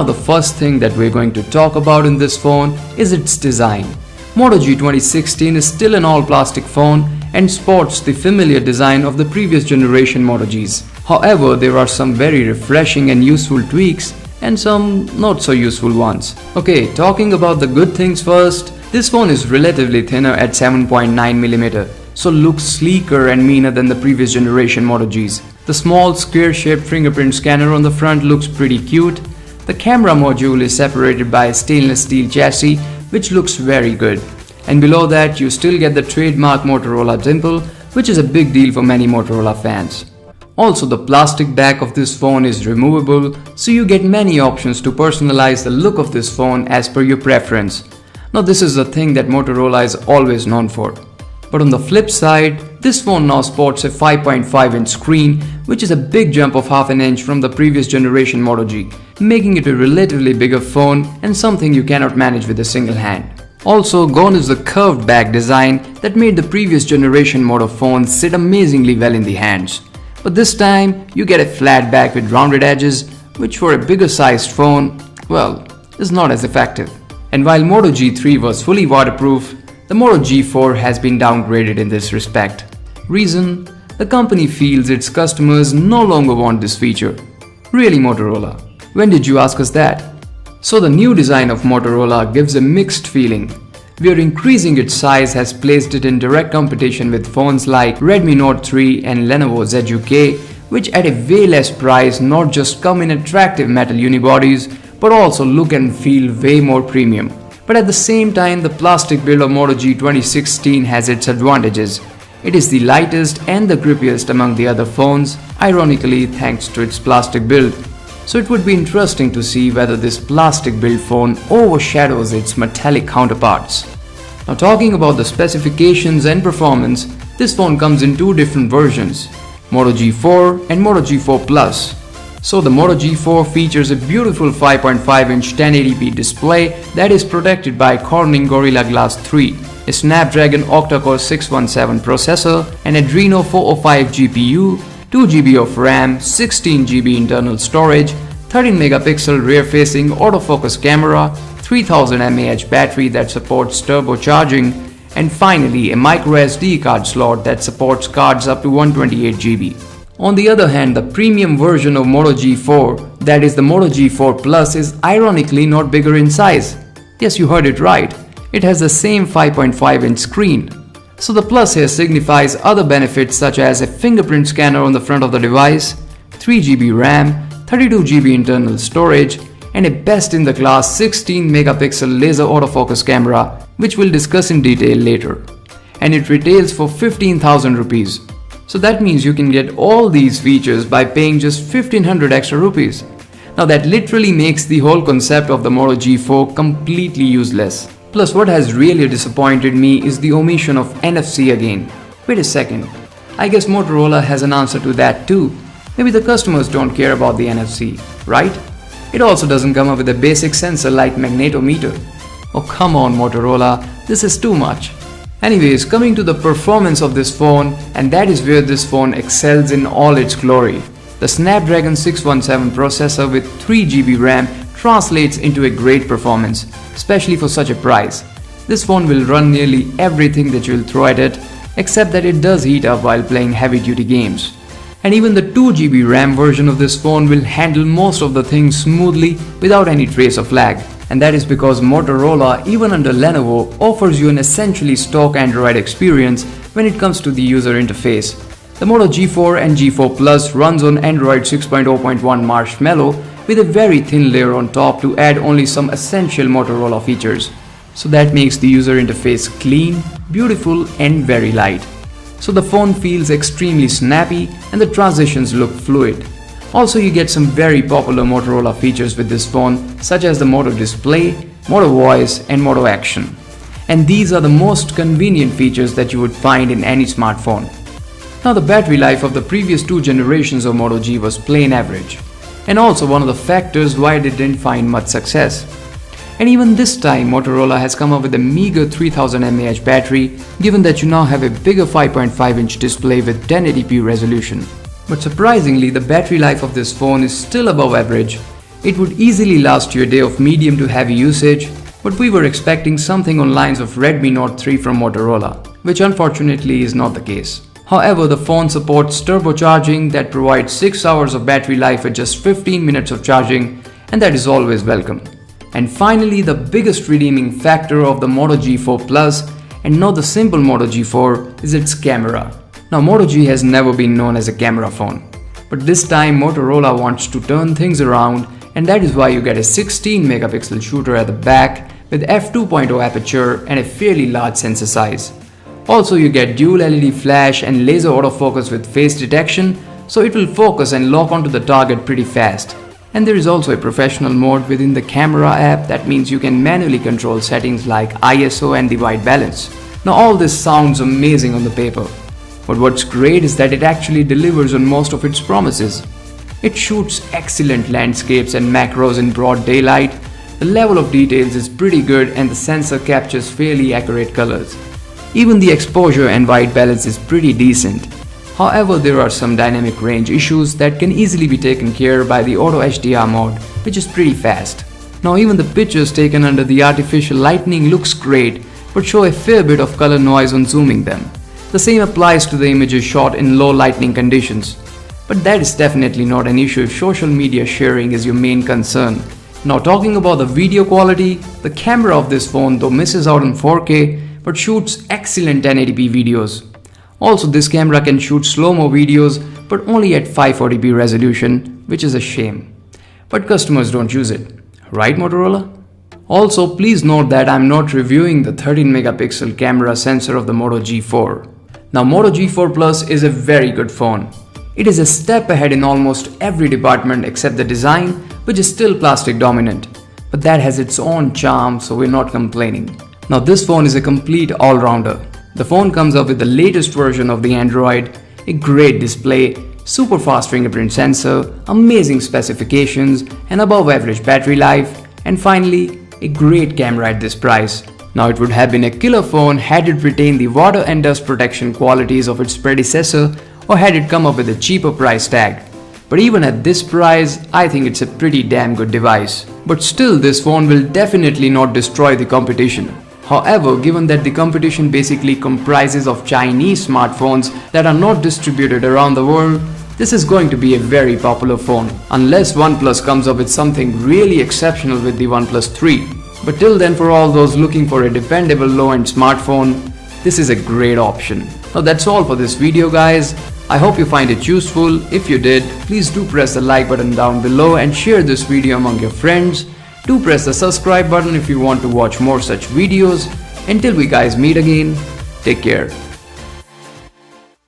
Now the first thing that we're going to talk about in this phone is its design. Moto G 2016 is still an all-plastic phone and sports the familiar design of the previous generation Moto Gs. However, there are some very refreshing and useful tweaks and some not so useful ones. Okay, talking about the good things first, this phone is relatively thinner at 7.9mm, so looks sleeker and meaner than the previous generation Moto Gs. The small square-shaped fingerprint scanner on the front looks pretty cute. The camera module is separated by a stainless steel chassis, which looks very good. And below that you still get the trademark Motorola dimple, which is a big deal for many Motorola fans. Also, the plastic back of this phone is removable, so you get many options to personalize the look of this phone as per your preference. Now this is the thing that Motorola is always known for. But on the flip side, this phone now sports a 5.5-inch screen, which is a big jump of half an inch from the previous generation Moto G, making it a relatively bigger phone and something you cannot manage with a single hand. Also, gone is the curved back design that made the previous generation Moto phones sit amazingly well in the hands. But this time, you get a flat back with rounded edges, which for a bigger sized phone, well, is not as effective. And while Moto G3 was fully waterproof, the Moto G4 has been downgraded in this respect. Reason? The company feels its customers no longer want this feature. Really, Motorola? When did you ask us that? So the new design of Motorola gives a mixed feeling, where increasing its size has placed it in direct competition with phones like Redmi Note 3 and Lenovo ZUK, which at a way less price not just come in attractive metal unibodies, but also look and feel way more premium. But at the same time, the plastic build of Moto G 2016 has its advantages. It is the lightest and the grippiest among the other phones, ironically thanks to its plastic build. So it would be interesting to see whether this plastic build phone overshadows its metallic counterparts. Now talking about the specifications and performance, this phone comes in two different versions, Moto G4 and Moto G4 Plus. So the Moto G4 features a beautiful 5.5-inch 1080p display that is protected by Corning Gorilla Glass 3, a Snapdragon octa-core 617 processor, an Adreno 405 GPU, 2GB of RAM, 16GB internal storage, 13MP rear-facing autofocus camera, 3000 mAh battery that supports turbocharging, and finally a microSD card slot that supports cards up to 128GB. On the other hand, the premium version of Moto G4, that is the Moto G4 Plus, is ironically not bigger in size. Yes, you heard it right. It has the same 5.5-inch screen. So the Plus here signifies other benefits such as a fingerprint scanner on the front of the device, 3GB RAM, 32GB internal storage, and a best-in-the-class 16MP laser autofocus camera, which we'll discuss in detail later. And it retails for 15,000 rupees. So that means you can get all these features by paying just 1500 extra rupees. Now that literally makes the whole concept of the Moto G4 completely useless. Plus, what has really disappointed me is the omission of NFC again. Wait a second, I guess Motorola has an answer to that too. Maybe the customers don't care about the NFC, right? It also doesn't come up with a basic sensor like magnetometer. Oh come on Motorola, this is too much. Anyways, coming to the performance of this phone, and that is where this phone excels in all its glory. The Snapdragon 617 processor with 3GB RAM translates into a great performance, especially for such a price. This phone will run nearly everything that you'll throw at it, except that it does heat up while playing heavy-duty games. And even the 2GB RAM version of this phone will handle most of the things smoothly without any trace of lag. And that is because Motorola, even under Lenovo, offers you an essentially stock Android experience when it comes to the user interface. The Moto G4 and G4 Plus runs on Android 6.0.1 Marshmallow with a very thin layer on top to add only some essential Motorola features. So that makes the user interface clean, beautiful and very light. So the phone feels extremely snappy and the transitions look fluid. Also, you get some very popular Motorola features with this phone, such as the Moto Display, Moto Voice and Moto Action. And these are the most convenient features that you would find in any smartphone. Now the battery life of the previous two generations of Moto G was plain average, and also one of the factors why it didn't find much success. And even this time Motorola has come up with a meager 3000 mAh battery, given that you now have a bigger 5.5-inch display with 1080p resolution. But surprisingly, the battery life of this phone is still above average, It would easily last you a day of medium to heavy usage, but we were expecting something on lines of Redmi Note 3 from Motorola, which unfortunately is not the case. However, the phone supports turbocharging that provides 6 hours of battery life at just 15 minutes of charging, and that is always welcome. And finally, the biggest redeeming factor of the Moto G4 Plus, and not the simple Moto G4, is its camera. Now, Moto G has never been known as a camera phone, but this time Motorola wants to turn things around, and that is why you get a 16 megapixel shooter at the back with f2.0 aperture and a fairly large sensor size. Also, you get dual LED flash and laser autofocus with face detection, so it will focus and lock onto the target pretty fast. And there is also a professional mode within the camera app. That means you can manually control settings like ISO and the white balance. Now all this sounds amazing on the paper, but what's great is that it actually delivers on most of its promises. It shoots excellent landscapes and macros in broad daylight, the level of details is pretty good, and the sensor captures fairly accurate colors. Even the exposure and white balance is pretty decent. However, there are some dynamic range issues that can easily be taken care of by the Auto HDR mode, which is pretty fast. Now even the pictures taken under the artificial lighting looks great, but show a fair bit of color noise on zooming them. The same applies to the images shot in low lighting conditions. But that is definitely not an issue if social media sharing is your main concern. Now talking about the video quality, the camera of this phone though misses out on 4K but shoots excellent 1080p videos. Also, this camera can shoot slow-mo videos but only at 540p resolution, which is a shame. But customers don't use it, right Motorola? Also, please note that I'm not reviewing the 13 megapixel camera sensor of the Moto G4. Now Moto G4 Plus is a very good phone. It is a step ahead in almost every department except the design, which is still plastic dominant. But that has its own charm, so we're not complaining. Now this phone is a complete all-rounder. The phone comes up with the latest version of the Android, a great display, super fast fingerprint sensor, amazing specifications, and above average battery life, and finally, a great camera at this price. Now it would have been a killer phone had it retained the water and dust protection qualities of its predecessor, or had it come up with a cheaper price tag. But even at this price, I think it's a pretty damn good device. But still, this phone will definitely not destroy the competition. However, given that the competition basically comprises of Chinese smartphones that are not distributed around the world, this is going to be a very popular phone, unless OnePlus comes up with something really exceptional with the OnePlus 3. But till then, for all those looking for a dependable low-end smartphone, this is a great option. Now that's all for this video guys. I hope you find it useful. If you did, please do press the like button down below and share this video among your friends. Do press the subscribe button if you want to watch more such videos. Until we guys meet again, take care.